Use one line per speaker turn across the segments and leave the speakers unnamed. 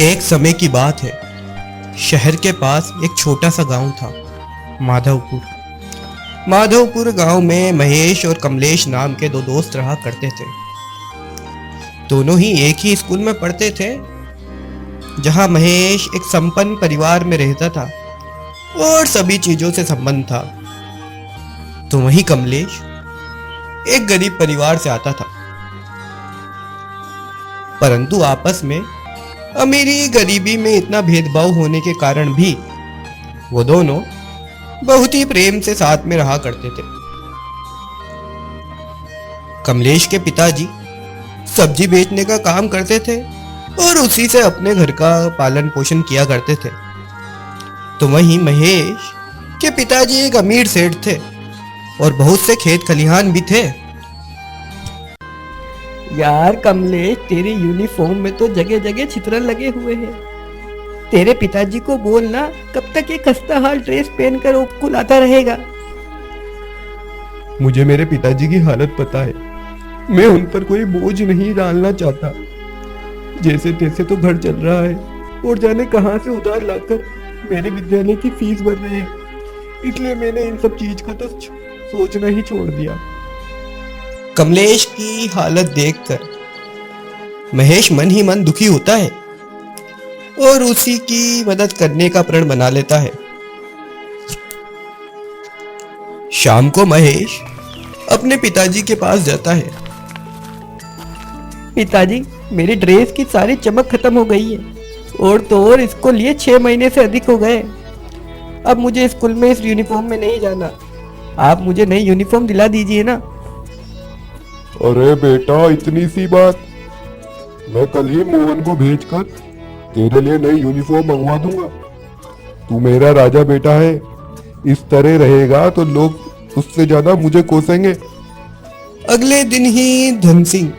एक समय की बात है। शहर के पास एक छोटा सा गांव था, माधवपुर। माधवपुर गांव में महेश और कमलेश नाम के दो दोस्त रहा करते थे। दोनों ही एक ही स्कूल में पढ़ते थे। जहां महेश एक संपन्न परिवार में रहता था और सभी चीजों से संबंध था, तो वहीं कमलेश एक गरीब परिवार से आता था। परंतु आपस में अमीरी गरीबी में इतना भेदभाव होने के कारण भी वो दोनों बहुत ही प्रेम से साथ में रहा करते थे। कमलेश के पिताजी सब्जी बेचने का काम करते थे और उसी से अपने घर का पालन पोषण किया करते थे। तो वहीं महेश के पिताजी एक अमीर सेठ थे और बहुत से खेत खलिहान भी थे।
यार कमलेश, तेरी यूनिफॉर्म में तो जगह जगह छितरन लगे हुए हैं। तेरे पिताजी को बोलना कब तक ये खस्ता हाल ड्रेस पहनकर उपकुल आता रहेगा।
मुझे मेरे पिताजी की हालत पता है। मैं उन पर कोई बोझ नहीं डालना चाहता। जैसे तैसे तो घर चल रहा है और जाने कहां से उधार लाकर मेरे विद्यालय की फीस भर रहे हैं। इसलिए मैंने इन सब चीज का तो सोचना ही छोड़ दिया।
कमलेश की हालत देखकर महेश मन ही मन दुखी होता है और उसी की मदद करने का प्रण बना लेता है। शाम को महेश अपने पिताजी के पास जाता है।
पिताजी, मेरी ड्रेस की सारी चमक खत्म हो गई है और तो और इसको लिए 6 महीने से अधिक हो गए। अब मुझे स्कूल में इस यूनिफॉर्म में नहीं जाना। आप मुझे नई यूनिफॉर्म दिला दीजिए ना।
अरे बेटा, इतनी सी बात। मैं कल ही मोहन को भेजकर तेरे लिए नई यूनिफॉर्म मंगवा दूंगा। तू मेरा राजा बेटा है। इस तरह रहेगा तो लोग उससे ज्यादा मुझे कोसेंगे।
अगले दिन ही धन सिंह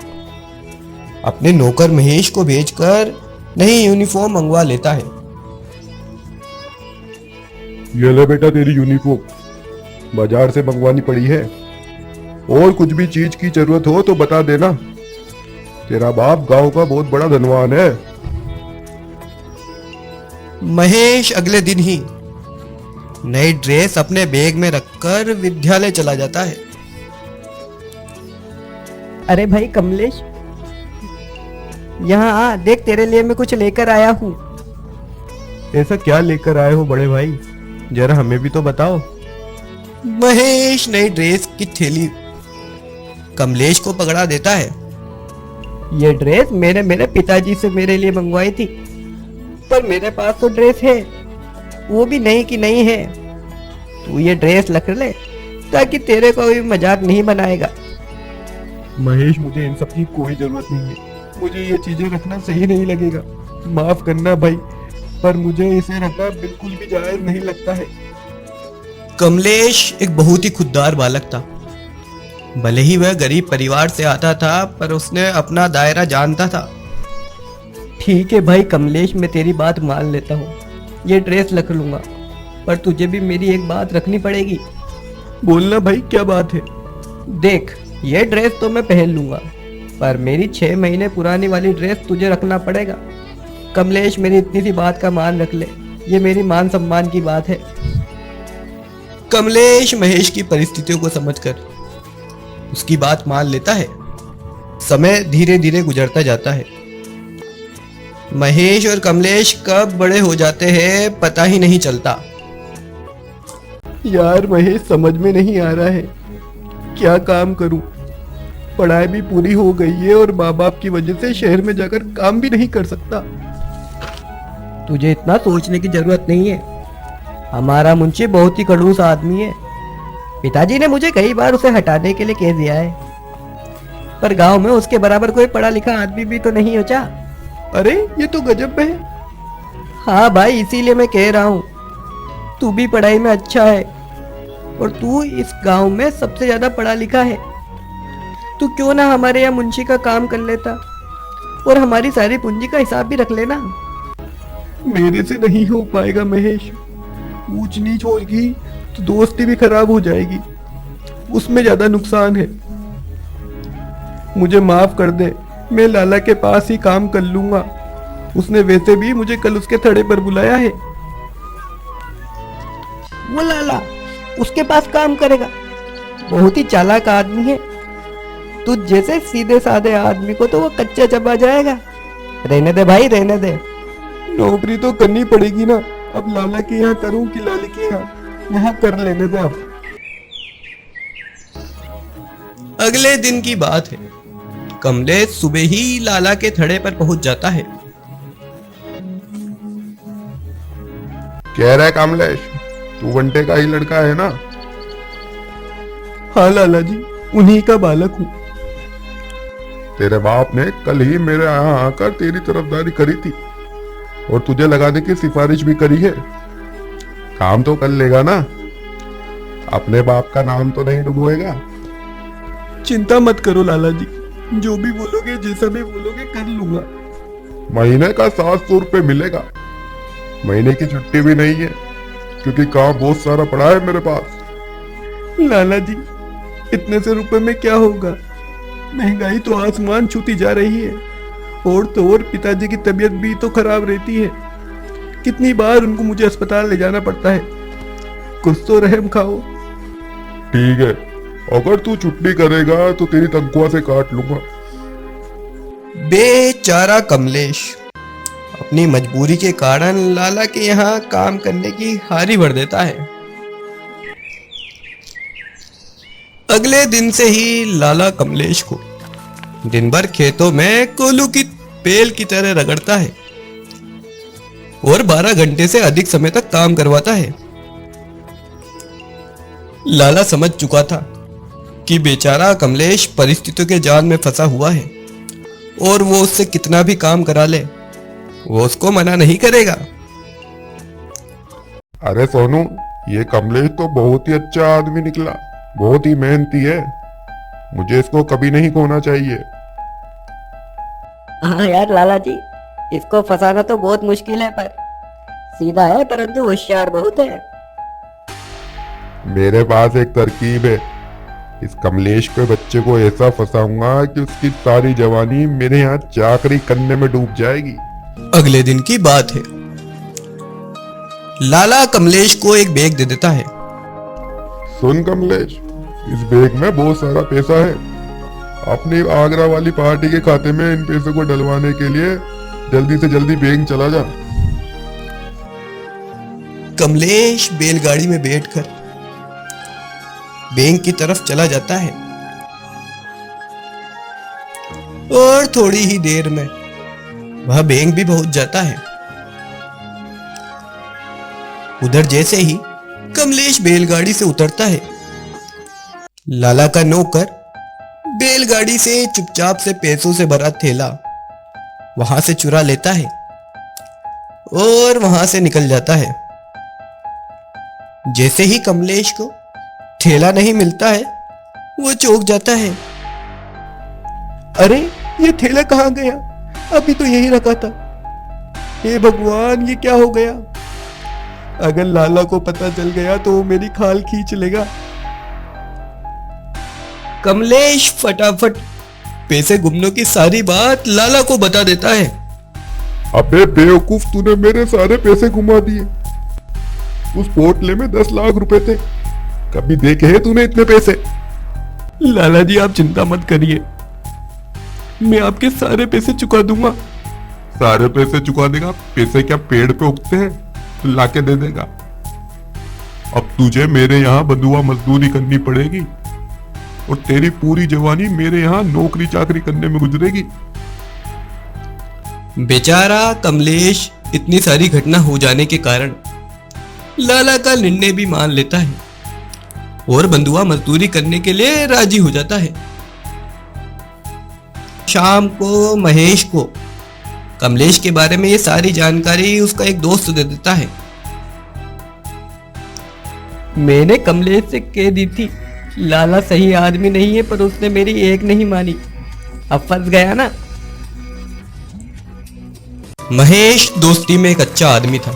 अपने नौकर महेश को भेजकर नई यूनिफॉर्म मंगवा लेता है।
ये ले बेटा तेरी यूनिफॉर्म। बाजार से मंगवानी पड़ी है। और कुछ भी चीज की जरूरत हो तो बता देना। तेरा बाप गांव का बहुत बड़ा धनवान है।
महेश अगले दिन ही नई ड्रेस अपने बैग में रखकर विद्यालय चला जाता है।
अरे भाई कमलेश, यहाँ आ, देख तेरे लिए मैं कुछ लेकर आया हूँ।
ऐसा क्या लेकर आए हो बड़े भाई? जरा हमें भी तो बताओ।
महेश नई ड्रेस की थैली कमलेश को पकड़ा देता है।
ये ड्रेस मैंने मेरे पिताजी से मेरे लिए मंगवाई थी, पर मेरे पास तो ड्रेस है, वो भी नई की नई है। तू ये ड्रेस रख ले ताकि तेरे को भी मजाक नहीं बनाएगा।
महेश, मुझे इन सब की कोई जरूरत नहीं है। मुझे ये चीजें रखना सही नहीं लगेगा। माफ करना भाई, पर मुझे इसे रखना बिल्कुल भी जायज नहीं लगता है।
कमलेश एक बहुत ही खुददार बालक था। भले ही वह गरीब परिवार से आता था, पर उसने अपना दायरा जानता था।
ठीक है भाई कमलेश, मैं तेरी बात मान लेता हूँ। ये ड्रेस रख लूंगा, पर तुझे भी मेरी एक बात रखनी पड़ेगी।
बोलना भाई, क्या बात है?
देख, ये ड्रेस तो मैं पहन लूंगा, पर मेरी 6 महीने पुरानी वाली ड्रेस तुझे रखना पड़ेगा। कमलेश, मेरी इतनी सी बात का मान रख ले। ये मेरी मान सम्मान की बात है।
कमलेश महेश की परिस्थितियों को समझकर उसकी बात मान लेता है। समय धीरे धीरे गुजरता जाता है। महेश और कमलेश कब बड़े हो जाते हैं पता ही नहीं चलता।
यार महेश, समझ में नहीं आ रहा है क्या काम करूं। पढ़ाई भी पूरी हो गई है और माँ बाप की वजह से शहर में जाकर काम भी नहीं कर सकता।
तुझे इतना सोचने की जरूरत नहीं है। हमारा मुंशी बहुत ही खड़ूस आदमी है। पिताजी ने मुझे कई बार उसे हटाने के लिए कह दिया है, पर गांव में उसके बराबर कोई पढ़ा लिखा आदमी भी तो नहीं बचा।
अरे ये तो गजब है।
हाँ भाई, इसीलिए मैं कह रहा हूँ, तू भी पढ़ाई में अच्छा है और तू इस गांव में सबसे ज्यादा पढ़ा लिखा है। तू क्यों ना हमारे यहाँ मुंशी का काम कर लेता और हमारी सारी पूंजी का हिसाब भी रख लेना।
मेरे से नहीं हो पाएगा महेश। ऊंच नीच होगी तो दोस्ती भी खराब हो जाएगी, उसमें ज्यादा नुकसान है। मुझे माफ कर दे, मैं लाला के पास ही काम कर लूंगा। उसने वैसे भी मुझे कल उसके थड़े पर बुलाया है।
वो लाला उसके पास काम करेगा, बहुत ही चालाक आदमी है। तू जैसे सीधे साधे आदमी को तो वो कच्चा चबा जाएगा। रहने दे भाई, रहने दे।
नौकरी तो करनी पड़ेगी ना, अब लाला के यहाँ करूं कि लाली के यहाँ कर लेने दे अब।
अगले दिन की बात है। कमलेश सुबह ही लाला के थड़े पर पहुंच जाता है।
कह रहा है कमलेश, तू बंटे का ही लड़का है ना?
हाँ लाला जी, उन्हीं का बालक हूँ।
तेरे बाप ने कल ही मेरे यहाँ आकर तेरी तरफदारी करी थी और तुझे लगाने की सिफारिश भी करी है। काम तो कर लेगा ना? अपने बाप का नाम तो नहीं डुबोएगा?
चिंता मत करो लाला जी, जो भी बोलोगे, जैसा भी बोलोगे कर लूंगा।
महीने का 700 रुपये मिलेगा। महीने की छुट्टी भी नहीं है क्योंकि काम बहुत सारा पड़ा है मेरे पास।
लाला जी, इतने से रुपए में क्या होगा? महंगाई तो आसमान छूती जा रही है, और तो और पिताजी की तबीयत भी तो खराब रहती है। कितनी बार उनको मुझे अस्पताल ले जाना पड़ता है। कुछ तो रहम खाओ।
ठीक है, अगर तू छुट्टी करेगा तो तेरी तनख्वाह से काट लूंगा।
बेचारा कमलेश अपनी मजबूरी के कारण लाला के यहाँ काम करने की हारी भर देता है। अगले दिन से ही लाला कमलेश को दिन भर खेतों में कोलू की पेल की तरह रगड़ता है और 12 घंटे से अधिक समय तक काम करवाता है। लाला समझ चुका था कि बेचारा कमलेश परिस्थितियों के जाल में फंसा हुआ है और वो उससे कितना भी काम करा ले, वो उसको मना नहीं करेगा।
अरे सोनू, ये कमलेश तो बहुत ही अच्छा आदमी निकला, बहुत ही मेहनती है। मुझे इसको कभी नहीं खोना चाहिए।
हाँ यार लाला जी, इसको फंसाना तो बहुत मुश्किल है, पर सीधा है परंतु होशियार बहुत है।
मेरे पास एक तरकीब है। इस कमलेश के बच्चे को ऐसा फंसाऊंगा कि उसकी सारी जवानी मेरे यहाँ चाकरी करने में डूब जाएगी।
अगले दिन की बात है। लाला कमलेश को एक बैग दे देता है।
सुन कमलेश, इस बैग में बहुत सारा पैसा है। अपनी आगरा वाली पार्टी के खाते में इन पैसों को डलवाने के लिए जल्दी से जल्दी बैंक चला जा।
कमलेश बैलगाड़ी में बैठकर बैंक की तरफ चला जाता है और थोड़ी ही देर में वह बैंक भी पहुंच जाता है। उधर जैसे ही कमलेश बैलगाड़ी से उतरता है, लाला का नौकर बैलगाड़ी से चुपचाप से पैसों से भरा थैला वहां से चुरा लेता है और वहां से निकल जाता है। जैसे ही कमलेश को थैला नहीं मिलता है, वो चौंक जाता है।
अरे ये थैला कहाँ गया? अभी तो यही रखा था। हे भगवान, ये क्या हो गया? अगर लाला को पता चल गया तो वो मेरी खाल खींच लेगा।
कमलेश फटाफट पैसे गुमने की सारी बात लाला को बता देता है।
अबे बेवकूफ, तूने मेरे सारे पैसे घुमा दिए। उस पोटले में 10 लाख रुपए थे। कभी देखे है तूने इतने पैसे?
लाला जी, आप चिंता मत करिए, मैं आपके सारे पैसे चुका दूंगा।
सारे पैसे चुका देगा? पैसे क्या पेड़ पे उगते हैं? तो लाके दे देगा। अब तुझे मेरे यहाँ बंधुआ मजदूरी करनी पड़ेगी और तेरी पूरी जवानी मेरे यहाँ नौकरी चाकरी करने में गुजरेगी।
बेचारा कमलेश इतनी सारी घटना हो जाने के कारण लाला का निर्णय भी मान लेता है और बंधुआ मजदूरी करने के लिए राजी हो जाता है। शाम को महेश को कमलेश के बारे में ये सारी जानकारी उसका एक दोस्त दे देता है।
मैंने कमलेश से कह दी थी लाला सही आदमी नहीं है, पर उसने मेरी एक नहीं मानी। अब फंस गया ना।
महेश दोस्ती में एक अच्छा आदमी था।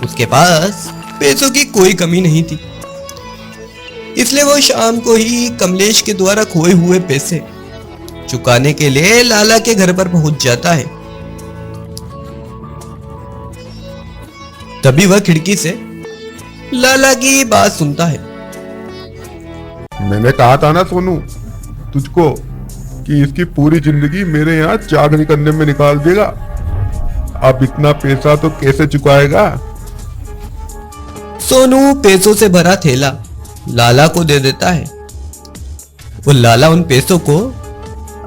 उसके पास पैसों की कोई कमी नहीं थी, इसलिए वो शाम को ही कमलेश के द्वारा खोए हुए पैसे चुकाने के लिए लाला के घर पर पहुंच जाता है। तभी वह खिड़की से लाला की बात सुनता है।
मैंने कहा था ना सोनू तुझको कि इसकी पूरी जिंदगी मेरे यहाँ चाकरी करने में निकाल देगा। अब इतना पैसा तो कैसे चुकाएगा?
सोनू पैसों से भरा थैला लाला को दे देता है और लाला उन पैसों को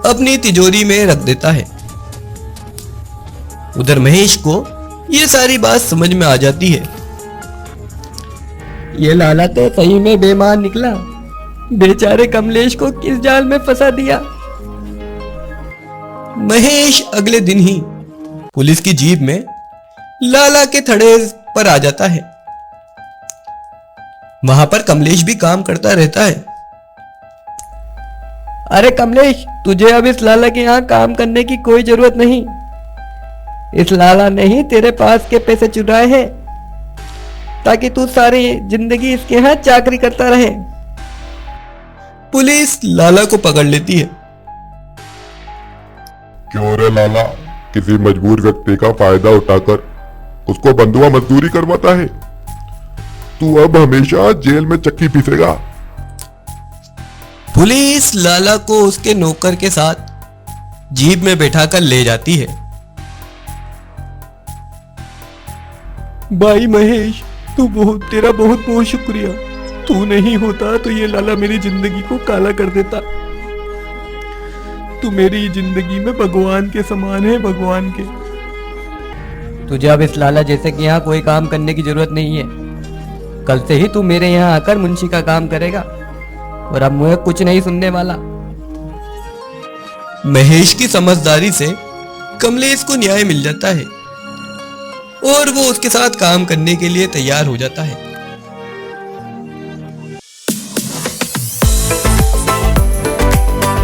अपनी तिजोरी में रख देता है। उधर महेश को ये सारी बात समझ में आ जाती है।
ये लाला तो सही में बेईमान निकला। बेचारे कमलेश को किस जाल में फंसा दिया।
महेश अगले दिन ही पुलिस की जीप में लाला के थड़े पर आ जाता है। वहां पर कमलेश भी काम करता रहता है।
अरे कमलेश, तुझे अब इस लाला के यहाँ काम करने की कोई जरूरत नहीं। इस लाला ने ही तेरे पास के पैसे चुराए हैं ताकि तू सारी जिंदगी इसके यहाँ चाकरी करता रहे।
पुलिस लाला को पकड़ लेती है।
क्यों रे लाला, किसी मजबूर व्यक्ति का फायदा उठाकर उसको बंधुआ मजदूरी करवाता है? तू अब हमेशा जेल में चक्की पीसेगा।
पुलिस लाला को उसके नौकर के साथ जीप में बैठाकर ले जाती है।
भाई महेश, तेरा बहुत बहुत शुक्रिया। तू नहीं होता तो ये लाला मेरी जिंदगी को काला कर देता। तू मेरी जिंदगी में भगवान के समान है, भगवान के।
तुझे अब इस लाला जैसे कि यहाँ कोई काम करने की जरूरत नहीं है। कल से ही तू मेरे यहाँ आकर मुंशी का काम करेगा और अब मुझे कुछ नहीं सुनने वाला।
महेश की समझदारी से कमलेश को न्याय मिल जाता है और वो उसके साथ काम करने के लिए तैयार हो जाता है।